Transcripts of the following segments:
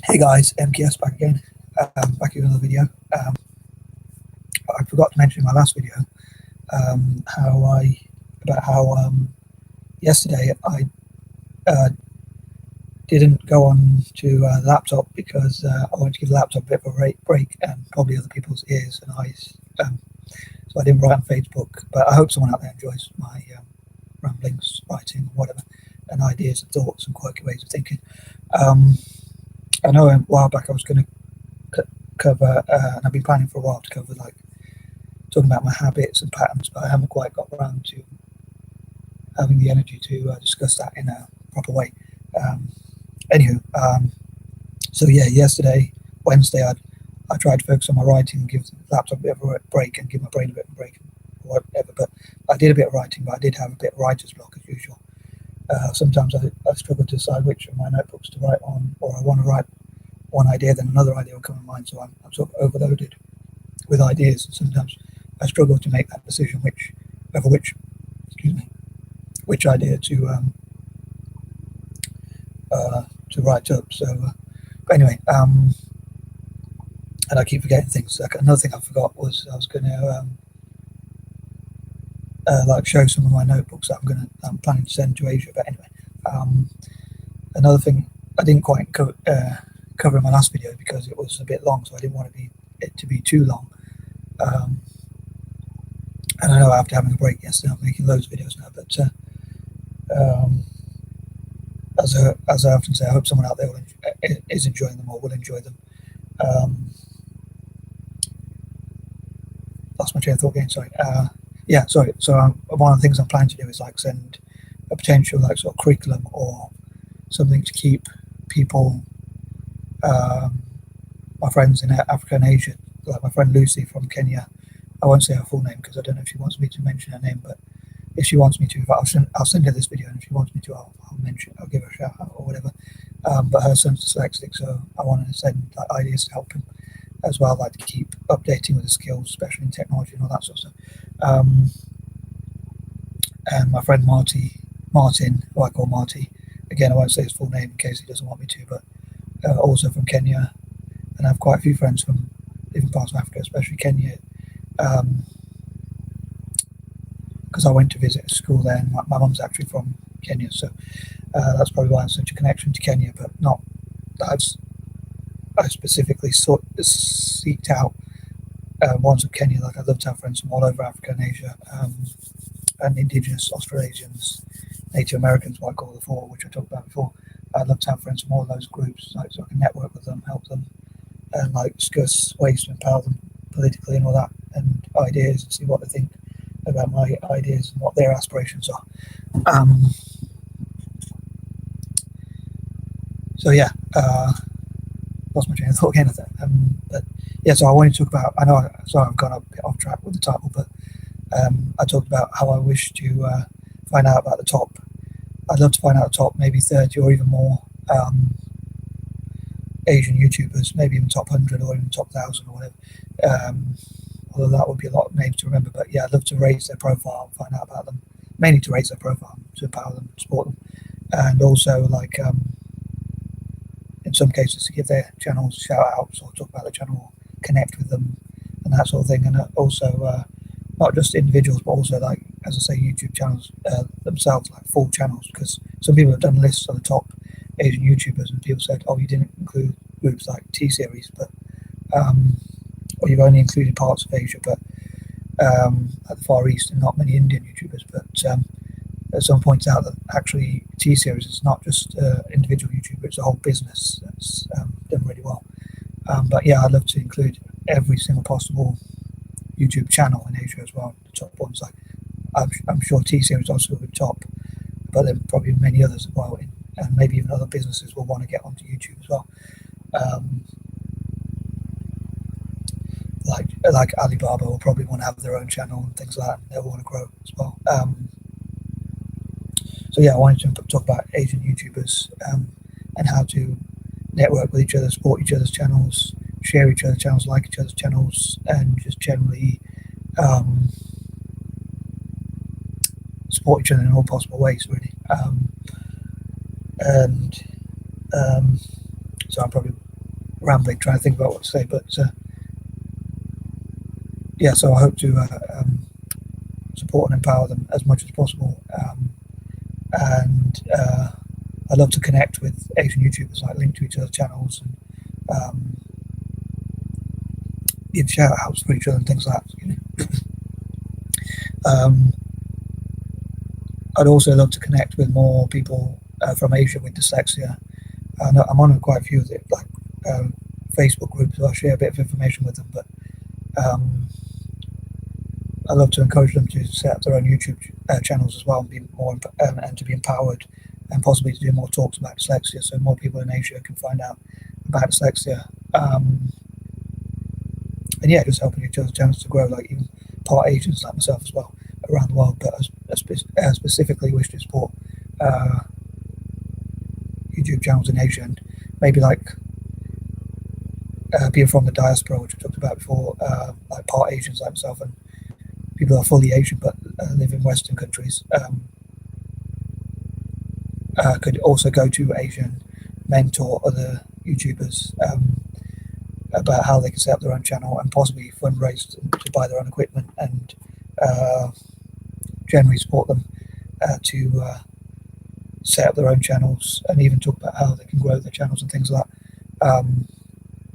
Hey guys, M.K.S back again, back with another video. I forgot to mention in my last video how yesterday I didn't go on to the laptop because I wanted to give the laptop a bit of a break and probably other people's ears and eyes. So I didn't write on Facebook, but I hope someone out there enjoys my ramblings, writing, whatever, and ideas and thoughts and quirky ways of thinking. I know a while back I was going to cover, and I've been planning for a while to cover, like, talking about my habits and patterns, but I haven't quite got around to having the energy to discuss that in a proper way. So yeah, yesterday, Wednesday, I tried to focus on my writing and give the laptop a bit of a break and give my brain a bit of a break, or whatever. But I did a bit of writing, but I did have a bit of writer's block as usual. Sometimes I struggle to decide which of my notebooks to write on, or I want to write one idea, then another idea will come in mind, so I'm sort of overloaded with ideas, and sometimes I struggle to make that decision which idea to write up. So but anyway, and I keep forgetting things. Like, another thing I forgot was I was going to like show some of my notebooks that I'm planning to send to Asia. But anyway, another thing I didn't quite cover in my last video because it was a bit long, so I didn't want it to be too long. And I know after having a break yesterday, I'm making loads of videos now, but as I often say, I hope someone out there is enjoying them or will enjoy them. Lost my train of thought again, sorry. Sorry. So one of the things I'm planning to do is like send a potential like sort of curriculum or something to keep people, my friends in Africa and Asia, like my friend Lucy from Kenya. I won't say her full name because I don't know if she wants me to mention her name, but if she wants me to, I'll send her this video, and if she wants me to, I'll give her a shout out or whatever. But her son's dyslexic, so I want to send like ideas to help him as well, like to keep updating with his skills, especially in technology and all that sort of stuff. And my friend Martin, who I call Marty, again I won't say his full name in case he doesn't want me to, but also from Kenya, and I have quite a few friends from different parts of Africa, especially Kenya, because I went to visit a school there, and my mum's actually from Kenya, so that's probably why I have such a connection to Kenya, but not that I specifically seeked out ones of Kenya. Like, I'd love to have friends from all over Africa and Asia, and Indigenous Australasians, Native Americans, what I call the four, which I talked about before. I'd love to have friends from all those groups, like, so I can network with them, help them, and like discuss ways to empower them politically and all that, and ideas, and see what they think about my ideas and what their aspirations are. So yeah, lost my train of thought again. But yeah, so I wanted to talk about. Sorry, I've gone a bit off track with the title, but I talked about how I wish to find out about the top. I'd love to find out the top, maybe 30 or even more Asian YouTubers, maybe even top 100 or even top 1,000 or whatever. Although that would be a lot of names to remember, but yeah, I'd love to raise their profile and find out about them, mainly to raise their profile, to empower them, support them, and also like in some cases to give their channels shout outs or talk about the channel, connect with them, and that sort of thing. And also not just individuals, but also, like, as I say, YouTube channels themselves, like full channels, because some people have done lists of the top Asian YouTubers, and people said, oh, you didn't include groups like T-Series, but or you've only included parts of Asia, but at the Far East, and not many Indian YouTubers. But someone points out that actually T-Series is not just individual YouTuber, it's a whole business that's done really well. But yeah, I'd love to include every single possible YouTube channel in Asia as well, the top ones. Like, I'm sure T-Series also will be top, but then probably many others as well, and maybe even other businesses will want to get onto YouTube as well. Like Alibaba will probably want to have their own channel and things like that, and they'll want to grow as well. So yeah, I wanted to talk about Asian YouTubers and how to network with each other, support each other's channels, share each other's channels, like each other's channels, and just generally support each other in all possible ways, really. So I'm probably rambling, trying to think about what to say, but yeah, so I hope to support and empower them as much as possible. And I love to connect with Asian YouTubers, like link to each other's channels and give shout outs for each other and things like that. I'd also love to connect with more people from Asia with dyslexia. I'm on quite a few of it, like Facebook groups, so I share a bit of information with them, but I love to encourage them to set up their own YouTube channels as well and be more and to be empowered, and possibly to do more talks about dyslexia, so more people in Asia can find out about dyslexia. And yeah, just helping each other's channels to grow, like even part Asians like myself as well around the world, but I specifically wish to support YouTube channels in Asia, and maybe like people from the diaspora, which we talked about before, like part Asians like myself and people who are fully Asian but live in Western countries, could also go to Asia and mentor other YouTubers about how they can set up their own channel and possibly fundraise to buy their own equipment, and generally support them to set up their own channels, and even talk about how they can grow their channels and things like that.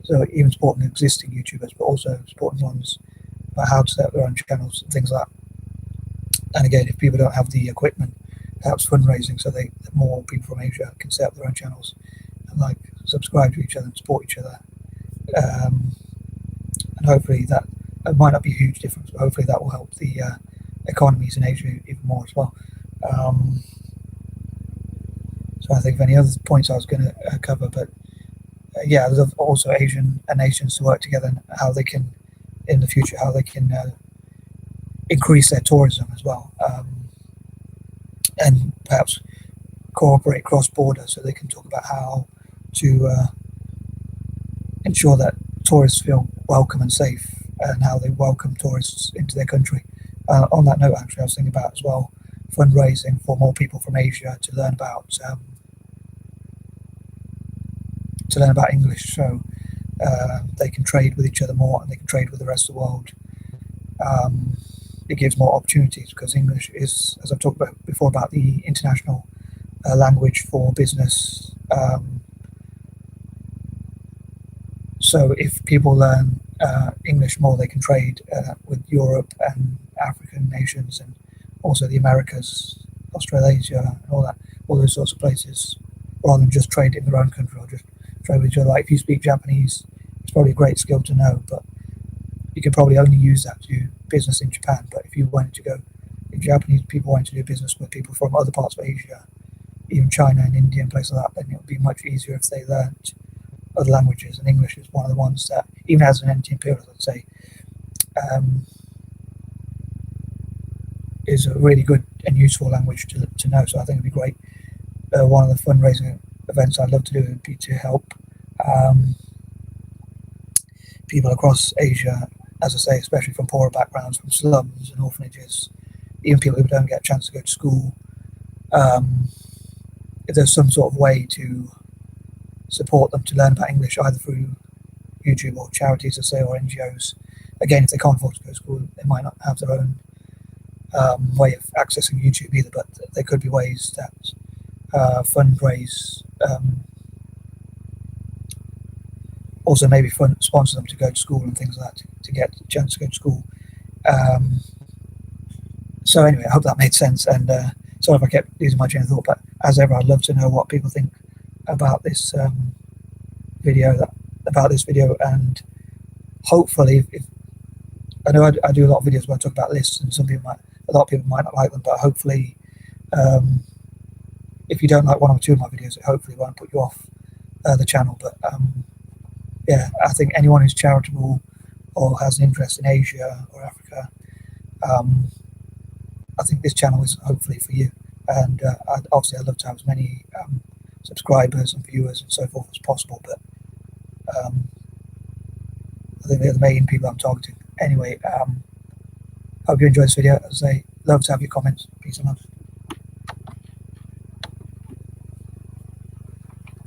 So even supporting existing YouTubers, but also supporting ones about how to set up their own channels and things like that. And again, if people don't have the equipment, perhaps fundraising so that more people from Asia can set up their own channels and like subscribe to each other and support each other. And hopefully that it might not be a huge difference, but hopefully that will help the economies in Asia even more as well. So I think of any other points I was going to cover, but yeah, I love also Asian nations to work together and how they can, in the future, how they can increase their tourism as well, and perhaps cooperate cross-border so they can talk about how to ensure that tourists feel welcome and safe, and how they welcome tourists into their country. On that note, actually, I was thinking about as well fundraising for more people from Asia to learn about English, so they can trade with each other more and they can trade with the rest of the world. It gives more opportunities because English is, as I've talked about before, about the international language for business. So if people learn English more, they can trade with Europe and African nations, and also the Americas, Australasia, and all those sorts of places, rather than just trade in their own country or just trade with each other. Like if you speak Japanese, it's probably a great skill to know, but you could probably only use that to do business in Japan. But if Japanese people wanted to do business with people from other parts of Asia, even China and India and places like that, then it would be much easier if they learned other languages. And English is one of the ones that, even as an NT-Imperialist, I'd say, is a really good and useful language to know. So I think it'd be great. One of the fundraising events I'd love to do would be to help people across Asia, as I say, especially from poorer backgrounds, from slums and orphanages, even people who don't get a chance to go to school. If there's some sort of way to support them to learn about English, either through YouTube or charities, I say, or N.G.O.s. Again, if they can't afford to go to school, they might not have their own way of accessing YouTube either, but there could be ways that fundraise, also maybe sponsor them to go to school and things like that to get a chance to go to school. So anyway, I hope that made sense, and sorry if I kept losing my train of thought, but as ever, I'd love to know what people think about this video, and hopefully, if I know I do a lot of videos where I talk about lists, and a lot of people might not like them, but hopefully, if you don't like one or two of my videos, it hopefully won't put you off the channel. But yeah, I think anyone who's charitable or has an interest in Asia or Africa, I think this channel is hopefully for you. And I'd love to have as many subscribers and viewers and so forth as possible, but I think they're the main people I'm targeting. Anyway, hope you enjoyed this video. As I say, love to have your comments. Peace and love.